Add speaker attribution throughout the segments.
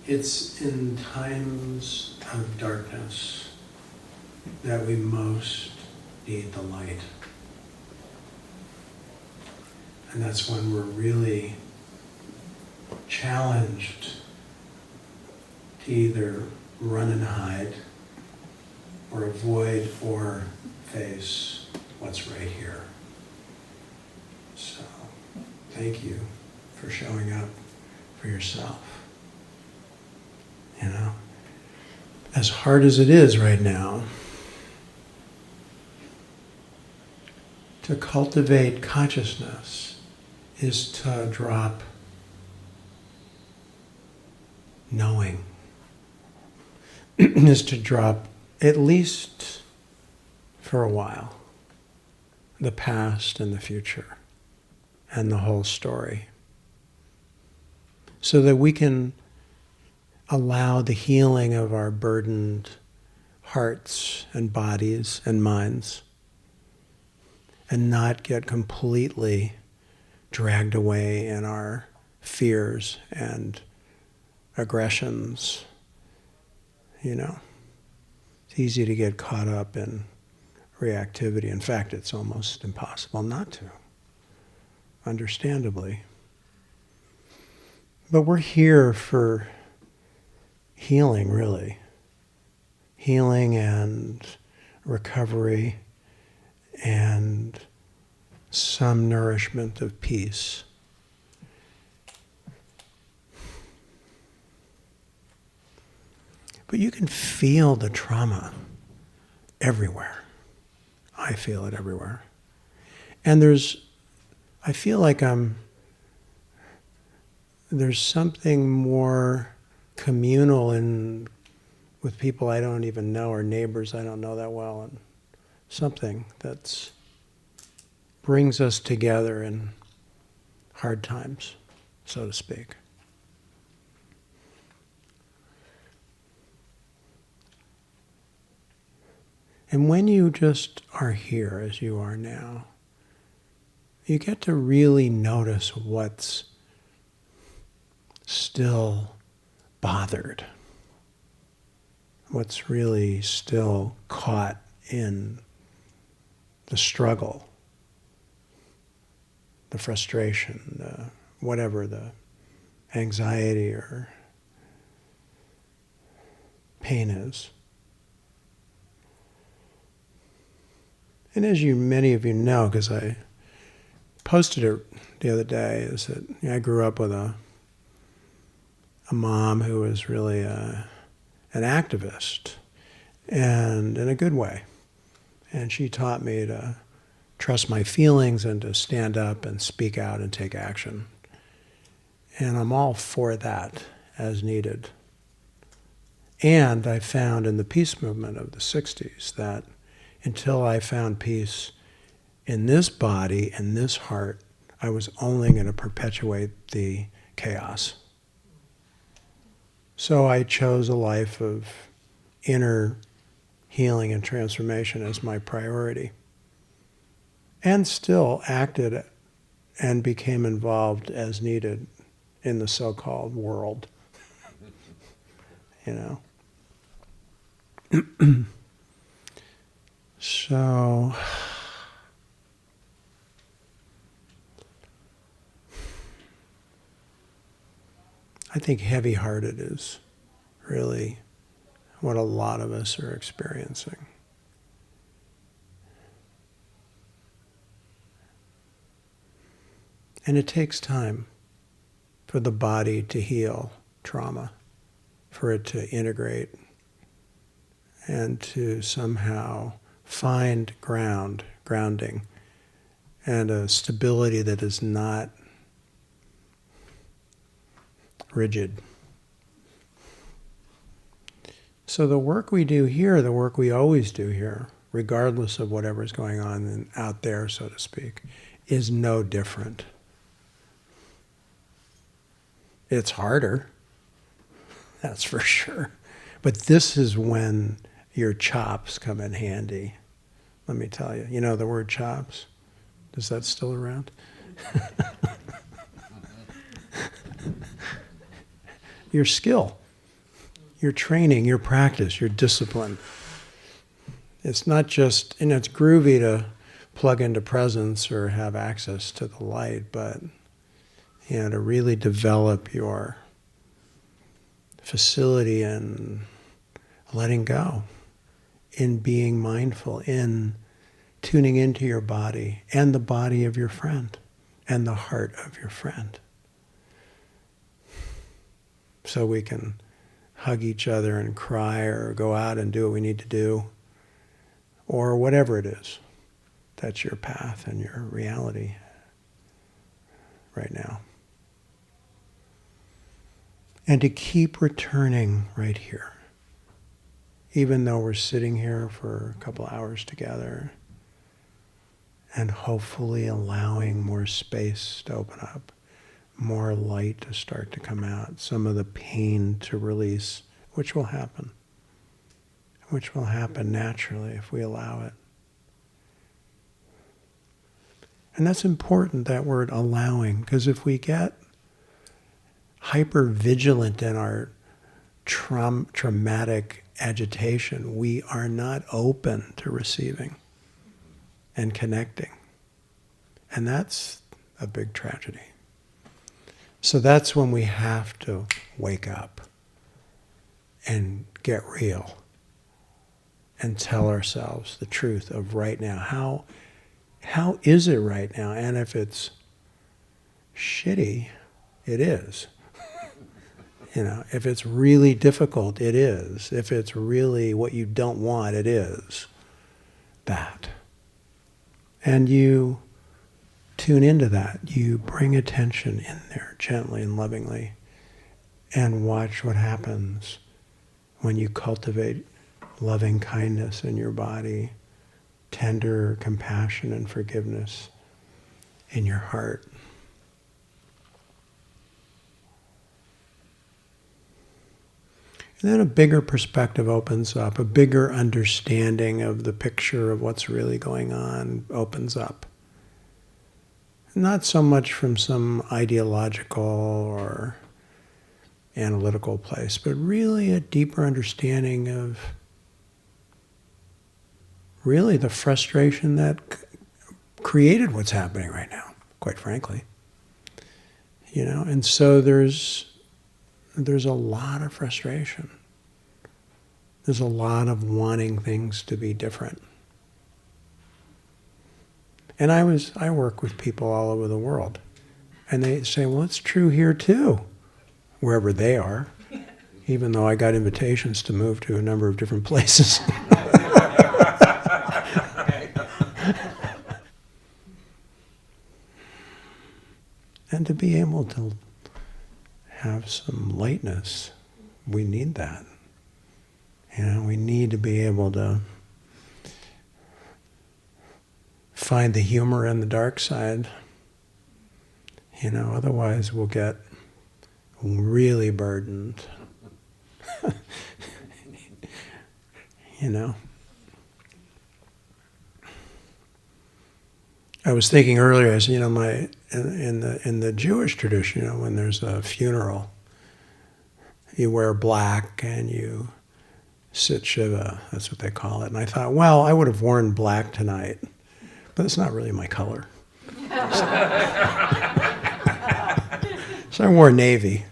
Speaker 1: It's in times of darkness that we most need the light. And that's when we're really challenged to either run and hide, or avoid, or face what's right here. So, thank you for showing up for yourself. You know, as hard as it is right now, to cultivate consciousness is to drop knowing, is to drop, at least for a while, the past and the future and the whole story, so that we can allow the healing of our burdened hearts and bodies and minds, and not get completely dragged away in our fears and aggressions. You know, it's easy to get caught up in reactivity. In fact, it's almost impossible not to, understandably. But we're here for healing, really. Healing and recovery and some nourishment of peace. But you can feel the trauma everywhere. I feel it everywhere. And I feel like there's something more communal with people I don't even know, or neighbors I don't know that well, and something that brings us together in hard times, so to speak. And when you just are here as you are now, you get to really notice what's still bothered, what's really still caught in the struggle, the frustration, whatever the anxiety or pain is. And as many of you know, because I posted it the other day, is that I grew up with a mom who was really an activist, and in a good way. And she taught me to trust my feelings and to stand up and speak out and take action. And I'm all for that as needed. And I found in the peace movement of the 60s that until I found peace in this body and this heart, I was only going to perpetuate the chaos. So I chose a life of inner healing and transformation as my priority, and still acted and became involved as needed in the so-called world. You know? So I think heavy-hearted is really what a lot of us are experiencing. And it takes time for the body to heal trauma, for it to integrate and to somehow find grounding, and a stability that is not rigid. So the work we do here, the work we always do here, regardless of whatever's going on out there, so to speak, is no different. It's harder, that's for sure. But this is when your chops come in handy. Let me tell you. You know the word chops? Is that still around? Your skill, your training, your practice, your discipline. It's not just, it's groovy to plug into presence or have access to the light, but to really develop your facility in letting go, in being mindful, in tuning into your body and the body of your friend and the heart of your friend. So we can hug each other and cry or go out and do what we need to do, or whatever it is. That's your path and your reality right now. And to keep returning right here, even though we're sitting here for a couple hours together, and hopefully allowing more space to open up, more light to start to come out, some of the pain to release, which will happen naturally if we allow it. And that's important, that word allowing, because if we get hyper vigilant in our traumatic agitation, we are not open to receiving and connecting. And that's a big tragedy. So that's when we have to wake up and get real and tell ourselves the truth of right now. How is it right now? And if it's shitty, it is. If it's really difficult, it is. If it's really what you don't want, it is that. And you tune into that. You bring attention in there gently and lovingly and watch what happens when you cultivate loving kindness in your body, tender compassion and forgiveness in your heart. And then a bigger perspective opens up, a bigger understanding of the picture of what's really going on opens up. Not so much from some ideological or analytical place, but really a deeper understanding of really the frustration that created what's happening right now, quite frankly. And so there's a lot of frustration. There's a lot of wanting things to be different. And I work with people all over the world. And they say, well, it's true here too, wherever they are, even though I got invitations to move to a number of different places. And to be able to have some lightness, we need that. We need to be able to find the humor in the dark side. Otherwise we'll get really burdened. I was thinking earlier, I said, in the Jewish tradition, when there's a funeral, you wear black and you sit Shiva, that's what they call it. And I thought, well, I would have worn black tonight, but it's not really my color. So I wore navy.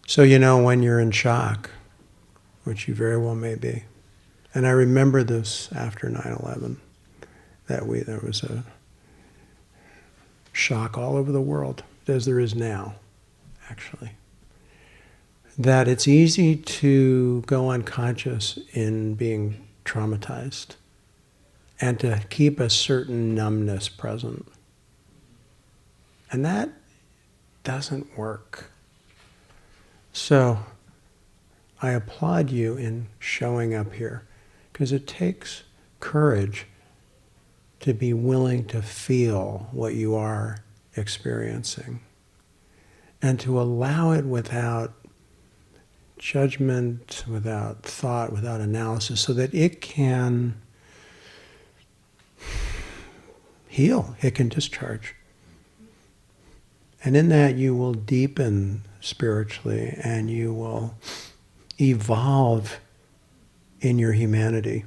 Speaker 1: So when you're in shock, which you very well may be, and I remember this after 9/11, there was a shock all over the world, as there is now, actually, that it's easy to go unconscious in being traumatized, and to keep a certain numbness present. And that doesn't work. So I applaud you in showing up here, because it takes courage to be willing to feel what you are experiencing and to allow it without judgment, without thought, without analysis, so that it can heal, it can discharge. And in that you will deepen spiritually and you will evolve in your humanity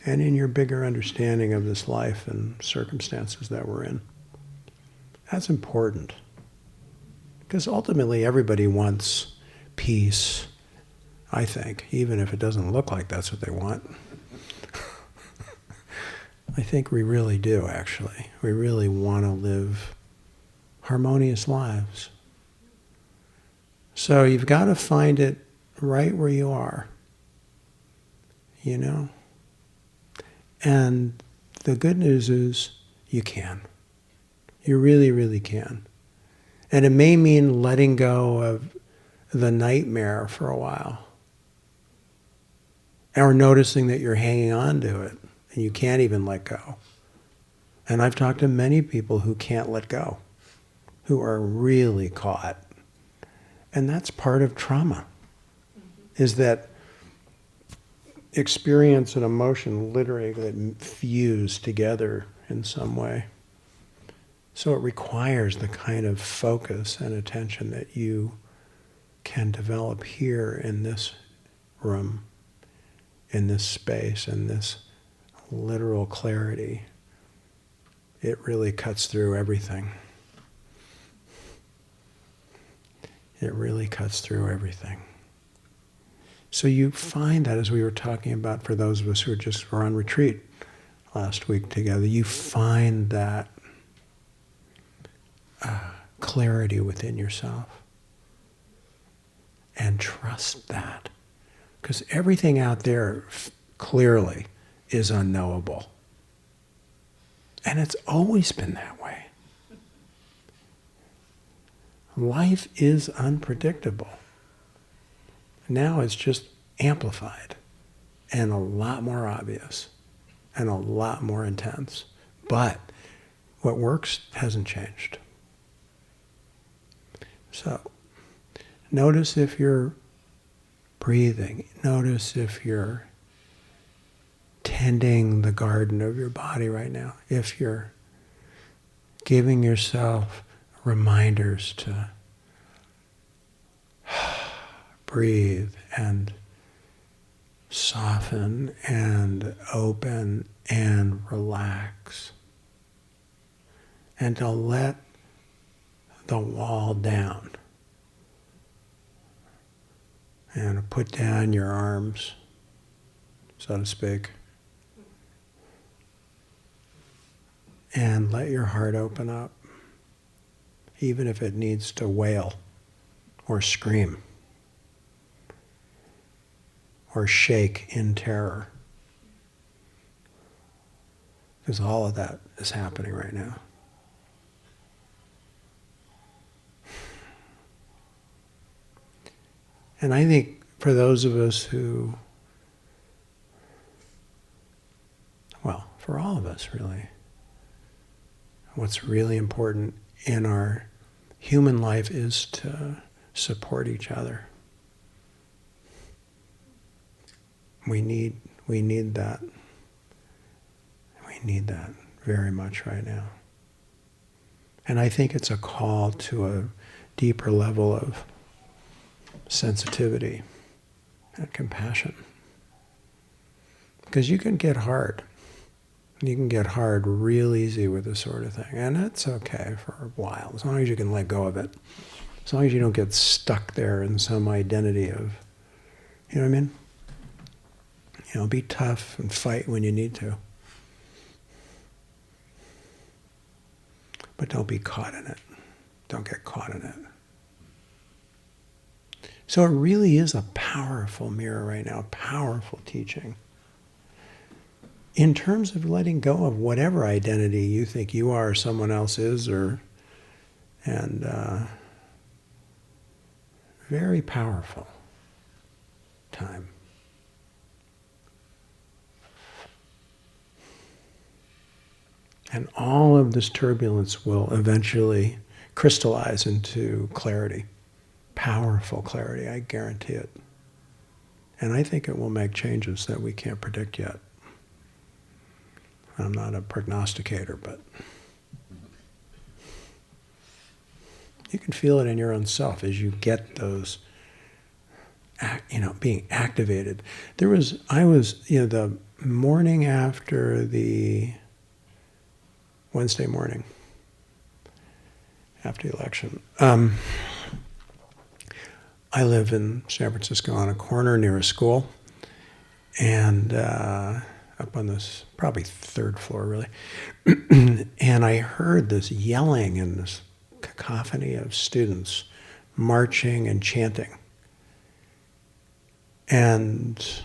Speaker 1: and in your bigger understanding of this life and circumstances that we're in. That's important. Because ultimately everybody wants peace, I think, even if it doesn't look like that's what they want. I think we really do, actually. We really want to live harmonious lives. So you've got to find it right where you are, you know? And the good news is you can. You really, really can. And it may mean letting go of the nightmare for a while. Or noticing that you're hanging on to it and you can't even let go. And I've talked to many people who can't let go, who are really caught. And that's part of trauma, is that experience and emotion literally get fused together in some way. So it requires the kind of focus and attention that you can develop here in this room, in this space, in this literal clarity. It really cuts through everything. It really cuts through everything. So you find that, as we were talking about for those of us who were on retreat last week together, you find that clarity within yourself. And trust that. Because everything out there clearly is unknowable. And it's always been that way. Life is unpredictable. Now it's just amplified and a lot more obvious and a lot more intense. But what works hasn't changed. So notice if you're breathing. Notice if you're tending the garden of your body right now. If you're giving yourself reminders to breathe and soften and open and relax. And to let the wall down. And put down your arms, so to speak. And let your heart open up, even if it needs to wail or scream or shake in terror. Because all of that is happening right now. And I think for those of us who, well, for all of us really, what's really important in our human life is to support each other. We need that. We need that very much right now. And I think it's a call to a deeper level of sensitivity and compassion. Because you can get hard. You can get hard real easy with this sort of thing. And that's okay for a while, as long as you can let go of it. As long as you don't get stuck there in some identity of, you know what I mean? You know, be tough and fight when you need to. But don't be caught in it. Don't get caught in it. So it really is a powerful mirror right now, powerful teaching. in terms of letting go of whatever identity you think you are or someone else is, and very powerful time. And all of this turbulence will eventually crystallize into clarity, powerful clarity, I guarantee it. And I think it will make changes that we can't predict yet. I'm not a prognosticator, but you can feel it in your own self as you get those, being activated. I was, the morning after the Wednesday morning, after the election, I live in San Francisco on a corner near a school, and up on this, probably third floor really, and I heard this yelling and this cacophony of students marching and chanting. And,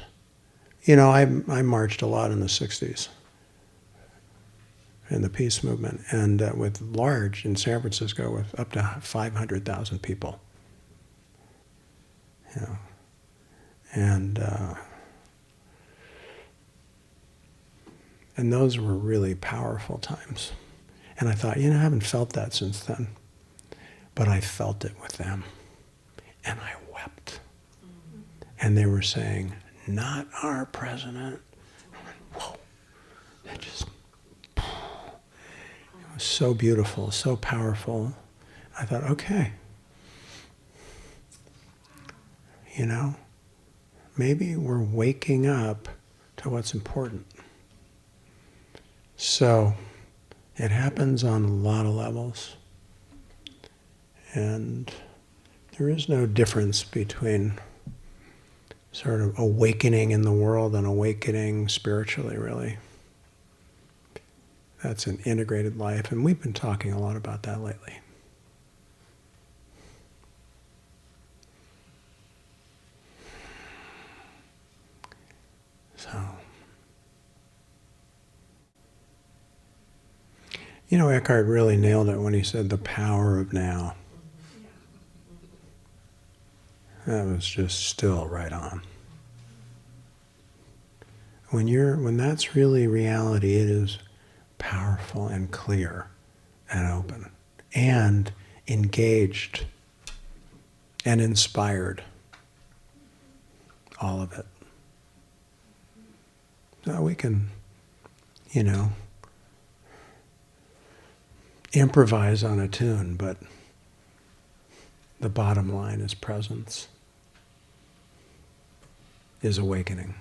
Speaker 1: I marched a lot in the 60s in the peace movement, and with large, in San Francisco, with up to 500,000 people. And those were really powerful times. And I thought, I haven't felt that since then. But I felt it with them. And I wept. And they were saying, not our president. I went, whoa. That just, it was so beautiful, so powerful. I thought, okay. Maybe we're waking up to what's important. So it happens on a lot of levels. And there is no difference between sort of awakening in the world and awakening spiritually, really. That's an integrated life, and we've been talking a lot about that lately. So, Eckhart really nailed it when he said the power of now. That was just still right on. When that's really reality, it is powerful and clear and open and engaged and inspired. All of it. So we can, improvise on a tune, but the bottom line is presence, is awakening.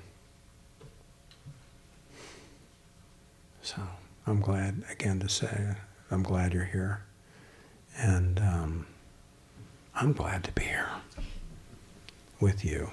Speaker 1: So I'm glad, again, to say, I'm glad you're here. And I'm glad to be here with you.